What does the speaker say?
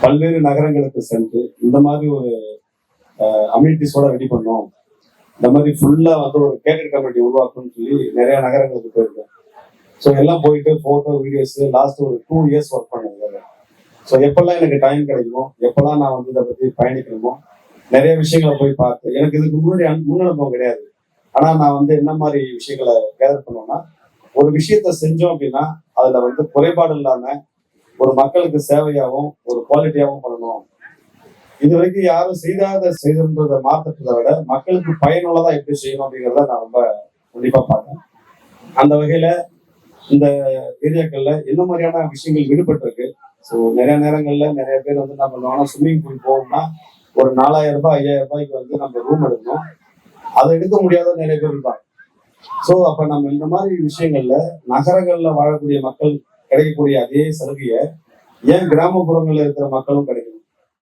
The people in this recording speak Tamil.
பல்வேறு நகரங்களுக்கு சென்று இந்த மாதிரி ஒரு அம்யூனிட்டிஸோட ரெடி பண்ணோம், இந்த மாதிரி ஃபுல்லா வந்து ஒரு கேட்டட் கம்யூனிட்டி உருவாக்கணும்னு சொல்லி நிறைய நகரங்களுக்கு போயிருக்கேன். ஸோ எல்லாம் போயிட்டு போட்டோ வீடியோஸ் லாஸ்ட் ஒரு 2 இயர்ஸ் ஒர்க் பண்ணேன். ஸோ எப்பெல்லாம் எனக்கு டைம் கிடைக்குமோ, எப்பெல்லாம் நான் வந்து இதை பத்தி பயணிக்கணுமோ, நிறைய விஷயங்களை போய் பார்த்து, எனக்கு இதுக்கு முன்னாடி முன்னனுபவம் கிடையாது. ஆனா நான் வந்து என்ன மாதிரி விஷயங்களை கேதர் பண்ணுவேன்னா, ஒரு விஷயத்த செஞ்சோம் அப்படின்னா அதுல வந்து குறைபாடு இல்லாம ஒரு மக்களுக்கு சேவையாகவும் ஒரு குவாலிட்டியாகவும் பண்ணணும். இது வரைக்கும் யாரும் செய்ததை மாற்றத்தை விட மக்களுக்கு பயனுள்ளதா எப்படி செய்யணும் அப்படிங்கிறத நான் ரொம்ப கண்டிப்பா பார்த்தேன். அந்த வகையில இந்த ஏரியாக்கள்ல என்ன மாதிரியான விஷயங்கள் விடுபட்டு இருக்கு. ஸோ நிறைய நேரங்கள்ல நிறைய பேர் வந்து என்ன பண்ணுவாங்கன்னா, ஸ்விம்மிங் பூல் போகணும்னா ஒரு 4000 ரூபாய் 5000 ரூபாய்க்கு வந்து நம்ம ரூம் எடுக்கணும். அதை எடுக்க முடியாத நிறைய பேர் இருப்பாங்க. ஸோ அப்ப நம்ம இந்த மாதிரி விஷயங்கள்ல நகரங்கள்ல வாழக்கூடிய மக்கள் கிடைக்கக்கூடிய அதே சலுகையை ஏன் கிராமப்புறங்கள்ல இருக்கிற மக்களும் கிடைக்கும்?